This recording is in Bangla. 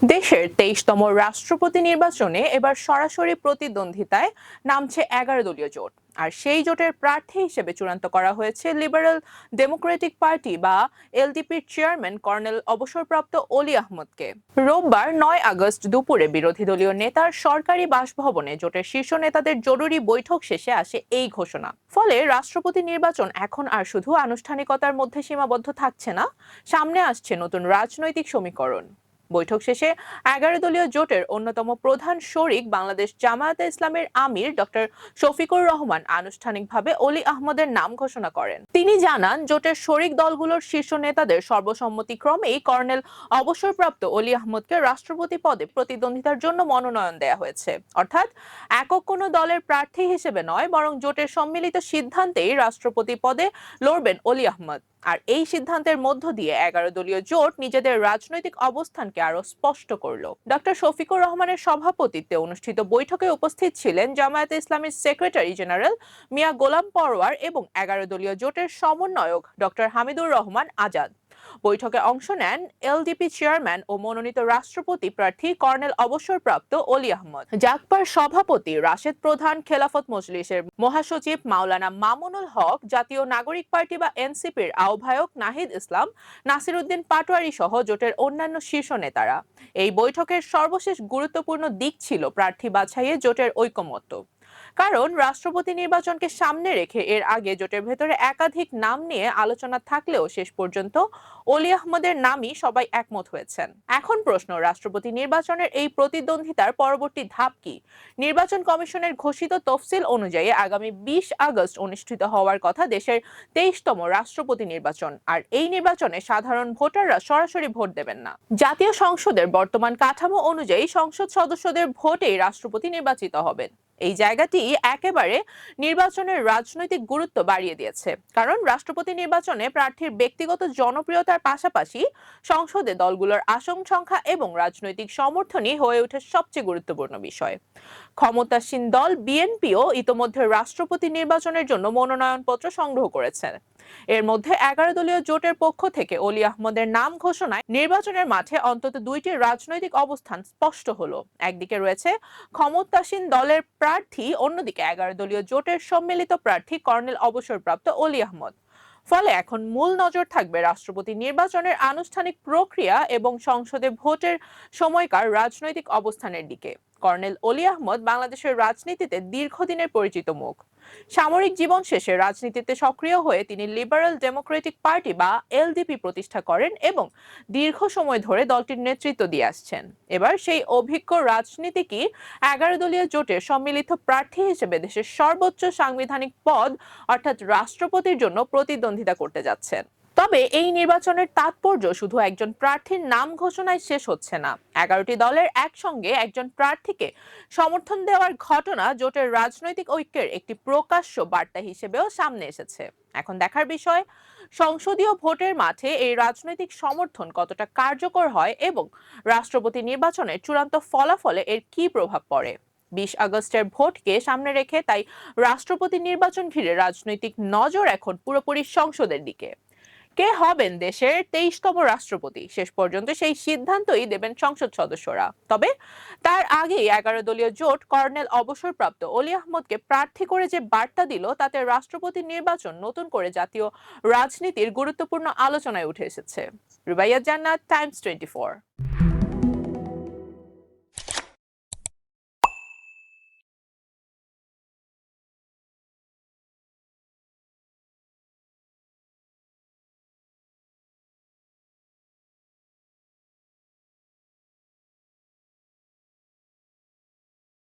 দেশের ২৩তম রাষ্ট্রপতি নির্বাচনে এবার সরাসরি প্রতিদ্বন্দ্বিতায় নামছে ১১ দলীয় জোট। আর সেই জোটের প্রার্থী হিসেবে চূড়ান্ত করা হয়েছে লিবারেল ডেমোক্রেটিক পার্টি বা এলডিপির চেয়ারম্যান কর্নেল অবসরপ্রাপ্ত অলি আহমদকে। রোববার ৯ আগস্ট দুপুরে বিরোধী দলীয় নেতার সরকারি বাসভবনে জোটের শীর্ষ নেতাদের জরুরি বৈঠক শেষে আসে এই ঘোষণা। ফলে রাষ্ট্রপতি নির্বাচন এখন আর শুধু আনুষ্ঠানিকতার মধ্যে সীমাবদ্ধ থাকছে না, সামনে আসছে নতুন রাজনৈতিক সমীকরণ। বৈঠক শেষে ১১ দলীয় জোটের অন্যতম প্রধান শরিক বাংলাদেশ জামায়াতে ইসলামের আমির ডক্টর শফিকুর রহমান আনুষ্ঠানিকভাবে অলি আহমদের নাম ঘোষণা করেন। তিনি জানান, জোটের শরিক দলগুলোর শীর্ষ নেতাদের সর্বসম্মতিক্রমেই কর্নেল অবসরপ্রাপ্ত অলি আহমদকে রাষ্ট্রপতি পদে প্রতিদ্বন্দ্বিতার জন্য মনোনয়ন দেয়া হয়েছে। অর্থাৎ একক কোনো দলের প্রার্থী হিসেবে নয়, বরং জোটের সম্মিলিত সিদ্ধান্তেই রাষ্ট্রপতি পদে লড়বেন অলি আহমদ। আর এই সিদ্ধান্তের মধ্য দিয়ে ১১ দলীয় জোট নিজেদের রাজনৈতিক অবস্থানকে আরো স্পষ্ট করল। ডক্টর শফিকুর রহমানের সভাপতিত্বে অনুষ্ঠিত বৈঠকে উপস্থিত ছিলেন জামায়াতে ইসলামীর সেক্রেটারি জেনারেল মিয়া গোলাম পরওয়ার এবং ১১ দলীয় জোটের সমন্বয়ক ডক্টর হামিদুর রহমান আজাদ। বৈঠকে অংশ নেন এলডিপি চেয়ারম্যান ও মনোনীত রাষ্ট্রপতি প্রার্থী কর্নেল অবসরপ্রাপ্ত অলি আহমদ, জাগপার সভাপতি রাশেদ প্রধান, খেলাফত মজলিসের মহাসচিব মাওলানা মামুনুল হক, জাতীয় নাগরিক পার্টি বা এনসিপির আহ্বায়ক নাহিদ ইসলাম, নাসিরউদ্দিন পাটোয়ারি সহ জোটের অন্যান্য শীর্ষ নেতারা। এই বৈঠকের সর্বশেষ গুরুত্বপূর্ণ দিক ছিল প্রার্থী বাছাইয়ে জোটের ঐকমত্য। কারণ রাষ্ট্রপতি নির্বাচনকে সামনে রেখে এর আগে জোটের ভেতরে একাধিক নাম নিয়ে আলোচনা থাকলেও শেষ পর্যন্ত অলি আহমদের নামই সবাই একমত হয়েছেন। এখন প্রশ্ন, রাষ্ট্রপতি নির্বাচনের এই প্রতিদ্বন্দ্বিতার পরবর্তী ধাপ কি? নির্বাচন কমিশনের ঘোষিত তফসিল অনুযায়ী আগামী ২০ আগস্ট অনুষ্ঠিত হওয়ার কথা দেশের ২৩তম রাষ্ট্রপতি নির্বাচন। আর এই নির্বাচনে সাধারণ ভোটাররা সরাসরি ভোট দেবেন না। জাতীয় সংসদের বর্তমান কাঠামো অনুযায়ী সংসদ সদস্যদের ভোটেই রাষ্ট্রপতি নির্বাচিত হবেন। এই জায়গাটি একেবারে নির্বাচনের রাজনৈতিক গুরুত্ব বাড়িয়ে দিয়েছে, কারণ রাষ্ট্রপতি নির্বাচনে প্রার্থীর ব্যক্তিগত জনপ্রিয়তার পাশাপাশি সংসদে দলগুলোর আসন সংখ্যা এবং রাজনৈতিক সমর্থনই হয়ে ওঠে সবচেয়ে গুরুত্বপূর্ণ বিষয়। ক্ষমতাসীন দল বিএনপিও ইতোমধ্যে রাষ্ট্রপতি নির্বাচনের জন্য মনোনয়নপত্র সংগ্রহ করেছে। এর মধ্যে ১১ দলীয় জোটের পক্ষ থেকে অলি আহমদের নাম ঘোষণায় নির্বাচনের মাঠে অন্তত দুইটি রাজনৈতিক অবস্থান স্পষ্ট হলো। একদিকে রয়েছে ক্ষমতাসীন দলের প্রার্থী, অন্যদিকে ১১ দলীয় জোটের সম্মিলিত প্রার্থী কর্নেল অবসরপ্রাপ্ত অলি আহমদ। ফলে এখন মূল নজর থাকবে রাষ্ট্রপতি নির্বাচনের আনুষ্ঠানিক প্রক্রিয়া এবং সংসদে ভোটের সময়কার রাজনৈতিক অবস্থানের দিকে। কর্নেল অলি আহমদ বাংলাদেশের রাজনীতিতে দীর্ঘদিনের পরিচিত মুখ। সামরিক জীবন শেষে রাজনীতিতে সক্রিয় হয়ে তিনি লিবারেল ডেমোক্রেটিক পার্টি বা এলডিপি প্রতিষ্ঠা করেন এবং দীর্ঘ সময় ধরে দলটির নেতৃত্ব দিয়ে আসছেন। এবার সেই অভিজ্ঞ রাজনীতিকই ১১ দলীয় জোটের সম্মিলিত প্রার্থী হিসেবে দেশের সর্বোচ্চ সাংবিধানিক পদ অর্থাৎ রাষ্ট্রপতির জন্য প্রতিদ্বন্দ্বিতা করতে যাচ্ছেন। তবে এই নির্বাচনের তাৎপর্য শুধু একজন প্রার্থীর নাম ঘোষণায় শেষ হচ্ছে না। ১১টি দলের একসঙ্গে একজন প্রার্থীকে সমর্থন দেওয়ার ঘটনা জোটের রাজনৈতিক ঐক্যের একটি প্রকাশ্য বার্তা হিসেবেও সামনে এসেছে। এখন দেখার বিষয়, সংসদীয় ভোটের মাঠে এই রাজনৈতিক সমর্থন কতটা কার্যকর হয় এবং রাষ্ট্রপতি নির্বাচনের চূড়ান্ত ফলাফলে এর কি প্রভাব পড়ে। ২০ আগস্টের ভোটকে সামনে রেখে তাই রাষ্ট্রপতি নির্বাচন ঘিরে রাজনৈতিক নজর এখন পুরোপুরি সংসদের দিকে। কে হবেন দেশের ২৩তম রাষ্ট্রপতি, শেষ পর্যন্ত সেই সিদ্ধান্তই দেবেন সংসদ সদস্যরা। তবে তার আগেই ১১ দলীয় জোট কর্নেল অবসরপ্রাপ্ত অলি আহমদকে প্রার্থী করে যে বার্তা দিল, তাতে রাষ্ট্রপতি নির্বাচন নতুন করে জাতীয় রাজনীতির গুরুত্বপূর্ণ আলোচনায় উঠে এসেছে। রুবাইয়াত জান্নাত, টাইমস 24।